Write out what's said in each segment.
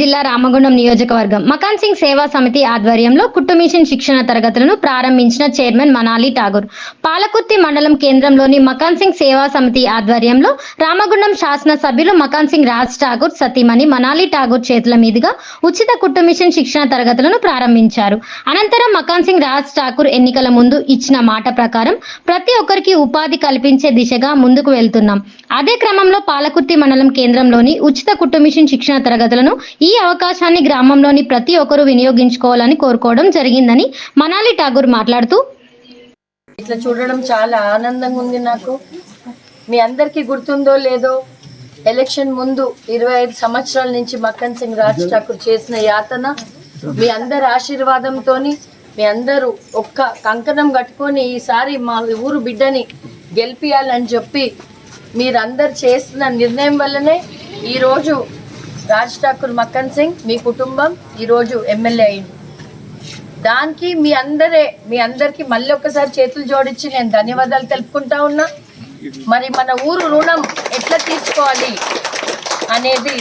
జిల్లా రామగుండం నియోజకవర్గం మకాన్ సింగ్ సేవా సమితి ఆధ్వర్యంలో కుట్టు మిషన్ శిక్షణ తరగతులను ప్రారంభించిన చైర్మన్ మనాలి ఠాగూర్. పాలకుర్తి మండలం కేంద్రంలోని మకాన్ సింగ్ సేవా సమితి ఆధ్వర్యంలో రామగుండం శాసన సభ్యులు మకాన్ సింగ్ రాజ్ ఠాగూర్ సతీమణి మనాలి ఠాగూర్ చేతుల మీదుగా ఉచిత కుట్టు మిషన్ శిక్షణ తరగతులను ప్రారంభించారు. అనంతరం మకాన్ సింగ్ రాజ్ ఠాకూర్ ఎన్నికల ముందు ఇచ్చిన మాట ప్రకారం ప్రతి ఒక్కరికి ఉపాధి కల్పించే దిశగా ముందుకు వెళ్తున్నాం. అదే క్రమంలో పాలకుర్తి మండలం కేంద్రంలోని ఉచిత కుట్టు మిషన్ శిక్షణ తరగతులను ఈ అవకాశాన్ని గ్రామంలోని ప్రతి ఒక్కరూ వినియోగించుకోవాలని కోరుకోవడం జరిగిందని మనాలి ఠాగూర్ మాట్లాడుతూ, ఇట్లా చూడడం చాలా ఆనందంగా ఉంది నాకు. మీ అందరికీ గుర్తుందో లేదో, ఎలక్షన్ ముందు 25 సంవత్సరాల నుంచి మక్కన్ సింగ్ రాజ్ ఠాకూర్ చేసిన యాతన మీ అందరి ఆశీర్వాదంతో మీ అందరూ ఒక్క కంకణం కట్టుకొని ఈసారి మా ఊరు బిడ్డని గెలిపియాలని చెప్పి మీరందరు చేసిన నిర్ణయం వల్లనే ఈరోజు రాజ్ ఠాకూర్ మక్కన్ సింగ్ మీ కుటుంబం ఈరోజు ఎమ్మెల్యే అయింది. దానికి మీ అందరికీ మళ్ళీ ఒక్కసారి చేతులు జోడించి నేను ధన్యవాదాలు తెలుపుకుంటా ఉన్నా. మరి మన ఊరు రుణం ఎట్లా తీర్చుకోవాలి అనేది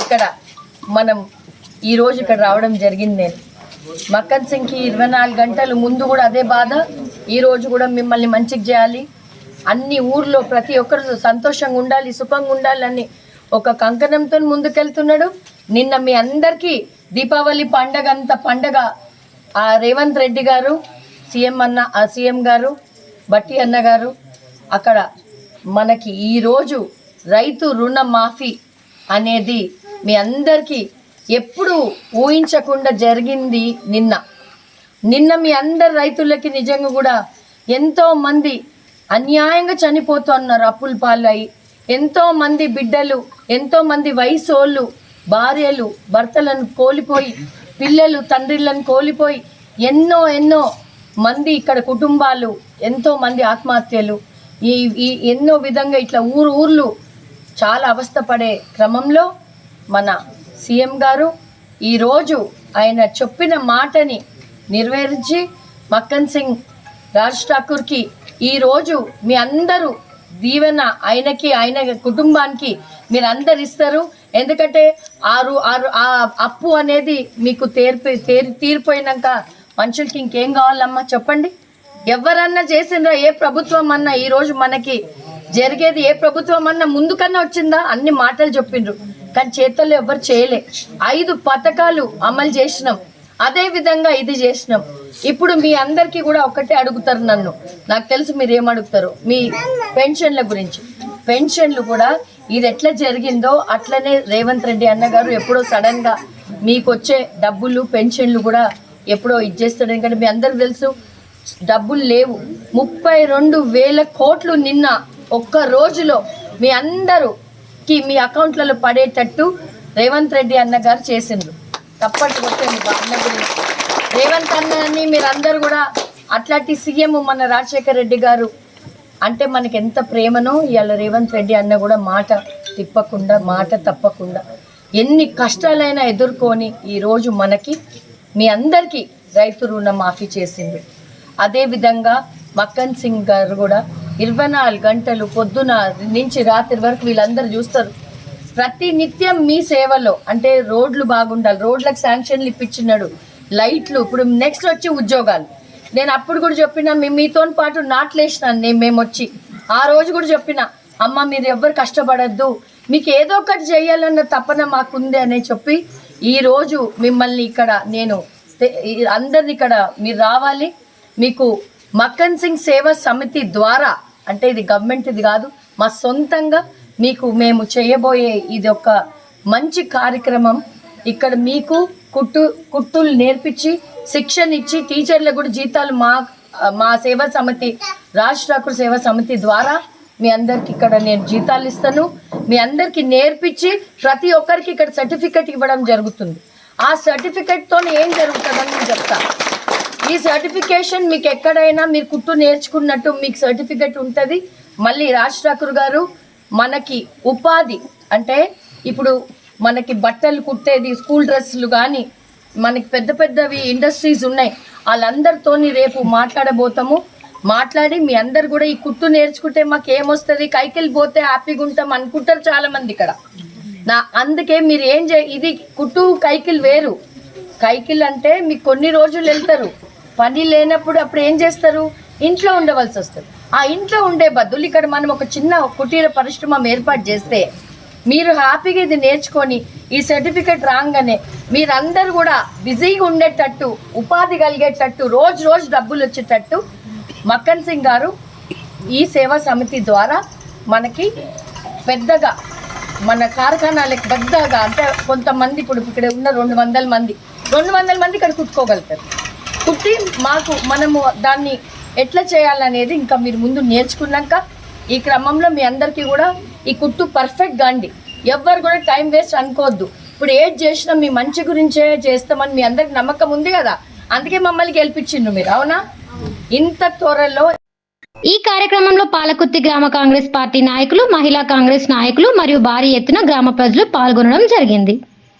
ఇక్కడ మనం ఈరోజు ఇక్కడ రావడం జరిగింది. నేను మక్కన్ సింగ్కి 24 గంటలు ముందు కూడా అదే బాధ, ఈరోజు కూడా మిమ్మల్ని మంచిగా చేయాలి, అన్ని ఊర్లో ప్రతి ఒక్కరు సంతోషంగా ఉండాలి, సుఖంగా ఉండాలని ఒక కంకణంతో ముందుకెళ్తున్నాడు. నిన్న మీ అందరికీ దీపావళి పండగ రేవంత్ రెడ్డి గారు సీఎం గారు బట్టి అన్న గారు అక్కడ మనకి ఈరోజు రైతు రుణ మాఫీ అనేది మీ అందరికీ ఎప్పుడు ఊహించకుండా జరిగింది. నిన్న మీ అందరు రైతులకి నిజంగా కూడా ఎంతోమంది అన్యాయంగా చనిపోతున్నారు, అప్పుల పాలయ్యి ఎంతోమంది బిడ్డలు, ఎంతోమంది వయసోళ్ళు, భార్యలు భర్తలను కోల్పోయి, పిల్లలు తండ్రిలను కోల్పోయి, ఎన్నో మంది ఇక్కడ కుటుంబాలు, ఎంతోమంది ఆత్మహత్యలు, ఈ ఎన్నో విధంగా ఇట్లా ఊర్లు చాలా అవస్థపడే క్రమంలో మన సీఎం గారు ఈరోజు ఆయన చెప్పిన మాటని నెరవేర్చి మక్కన్ సింగ్ రాజ్ ఠాకూర్కి ఈరోజు మీ అందరూ దీవెన ఆయనకి ఆయన కుటుంబానికి మీరు అందరు ఇస్తారు. ఎందుకంటే ఆ అప్పు అనేది మీకు తీరిపోయినాక మనుషులకి ఇంకేం కావాలమ్మా చెప్పండి? ఎవరన్నా చేసిండ్రా? ఏ ప్రభుత్వం అన్నా ఈరోజు మనకి జరిగేది ఏ ప్రభుత్వం అన్నా ముందుకన్నా వచ్చిందా? అన్ని మాటలు చెప్పిండ్రు కానీ చేతుల్లో ఎవరు చేయలే. 5 పథకాలు అమలు చేసినాం, అదే విధంగా ఇది చేసినాం. ఇప్పుడు మీ అందరికీ కూడా ఒకటే అడుగుతారు నన్ను, నాకు తెలుసు మీరు ఏమడుగుతారు, మీ పెన్షన్ల గురించి. పెన్షన్లు కూడా ఇది ఎట్లా జరిగిందో అట్లనే రేవంత్ రెడ్డి అన్నగారు ఎప్పుడో సడన్గా మీకు వచ్చే డబ్బులు పెన్షన్లు కూడా ఎప్పుడో ఇచ్చేస్తాడు. ఎందుకంటే మీ అందరికి తెలుసు డబ్బులు లేవు. 32,000 కోట్లు నిన్న ఒక్క రోజులో మీ అందరూకి మీ అకౌంట్లలో పడేటట్టు రేవంత్ రెడ్డి అన్నగారు చేసిండ్రు. తప్పట్టు కొట్టండి అన్న గురించి. రేవంత్ అన్నని మీరందరూ కూడా అట్లాంటి సీఎం మన రాజశేఖర్ రెడ్డి గారు అంటే మనకి ఎంత ప్రేమనో ఇవాళ రేవంత్ రెడ్డి అన్న కూడా మాట తప్పకుండా ఎన్ని కష్టాలైనా ఎదుర్కొని ఈరోజు మనకి మీ అందరికీ రైతు రుణ మాఫీ చేసింది. అదేవిధంగా మక్కన్ సింగ్ గారు కూడా 24 గంటలు పొద్దున నుంచి రాత్రి వరకు వీళ్ళందరూ చూస్తారు. ప్రతి నిత్యం మీ సేవలో అంటే రోడ్లు బాగుండాలి, రోడ్లకు శాంక్షన్లు ఇప్పించినాడు, లైట్లు, ఇప్పుడు నెక్స్ట్ వచ్చి ఉద్యోగాలు. నేను అప్పుడు కూడా చెప్పిన మీతో పాటు నాట్లేసినాను మేము వచ్చి ఆ రోజు కూడా చెప్పిన, అమ్మ మీరు ఎవ్వరు కష్టపడద్దు, మీకు ఏదో ఒకటి చేయాలన్న తపన మాకుంది అని చెప్పి ఈరోజు మిమ్మల్ని ఇక్కడ నేను అందరిని ఇక్కడ మీరు రావాలి. మీకు మక్కన్ సింగ్ సేవా సమితి ద్వారా అంటే ఇది గవర్నమెంట్ ఇది కాదు, మా సొంతంగా మీకు మేము చేయబోయే ఇది ఒక మంచి కార్యక్రమం. ఇక్కడ మీకు కుట్టులు నేర్పించి శిక్షణ ఇచ్చి టీచర్లకు కూడా జీతాలు మా సేవా సమితి రాజ్ ఠాకూర్ సేవా సమితి ద్వారా మీ అందరికి ఇక్కడ నేను జీతాలు ఇస్తాను. మీ అందరికి నేర్పించి ప్రతి ఒక్కరికి ఇక్కడ సర్టిఫికెట్ ఇవ్వడం జరుగుతుంది. ఆ సర్టిఫికెట్తో ఏం జరుగుతుందని నేను చెప్తాను. ఈ సర్టిఫికేషన్ మీకు ఎక్కడైనా మీరు కుట్టు నేర్చుకున్నట్టు మీకు సర్టిఫికెట్ ఉంటుంది. మళ్ళీ రాజ్ ఠాకూర్ గారు మనకి ఉపాధి అంటే ఇప్పుడు మనకి బట్టలు కుట్టేది, స్కూల్ డ్రెస్సులు కానీ మనకి పెద్దవి ఇండస్ట్రీస్ ఉన్నాయి, వాళ్ళందరితోని రేపు మాట్లాడబోతాము. మాట్లాడి మీ అందరు కూడా ఈ కుట్టు నేర్చుకుంటే మాకు ఏమొస్తుంది, కైకిల్ పోతే హ్యాపీగా ఉంటాం అనుకుంటారు చాలామంది ఇక్కడ. అందుకే మీరు ఇది కుట్టు కైకిల్ వేరు. కైకిల్ అంటే మీకు కొన్ని రోజులు వెళ్తారు, పని లేనప్పుడు అప్పుడు ఏం చేస్తారు, ఇంట్లో ఉండవలసి వస్తుంది. ఆ ఇంట్లో ఉండే బదులు ఇక్కడ మనం ఒక చిన్న కుటీర పరిశ్రమ ఏర్పాటు చేస్తే మీరు హ్యాపీగా ఇది నేర్చుకొని ఈ సర్టిఫికెట్ రాగానే మీరందరూ కూడా బిజీగా ఉండేటట్టు, ఉపాధి కలిగేటట్టు, రోజు రోజు డబ్బులు వచ్చేటట్టు మక్కన్ సింగ్ గారు ఈ సేవా సమితి ద్వారా మనకి పెద్దగా మన కార్ఖానాలకు పెద్దగా, అంటే కొంతమంది ఇప్పుడు ఇక్కడ ఉన్న 200 మంది ఇక్కడ కుట్టుకోగలుగుతారు. కుట్టి మనము దాన్ని ఎట్లా చేయాలనేది ఇంకా మీరు ముందు నేర్చుకున్నాక ఈ క్రమంలో మీ అందరికీ కూడా ఈ కుట్టు పర్ఫెక్ట్గా అండి. ఎవ్వరు కూడా టైం వేస్ట్ అనుకోవద్దు. ఇప్పుడు ఏది చేసినా మీ మంచి గురించే చేస్తామని మీ అందరికి నమ్మకం ఉంది కదా, అందుకే మమ్మల్ని గెలిపించిండ్రు మీరు, అవునా? ఇంత త్వరలో ఈ కార్యక్రమంలో పాలకుర్తి గ్రామ కాంగ్రెస్ పార్టీ నాయకులు, మహిళా కాంగ్రెస్ నాయకులు మరియు భారీ ఎత్తున గ్రామ ప్రజలు పాల్గొనడం జరిగింది.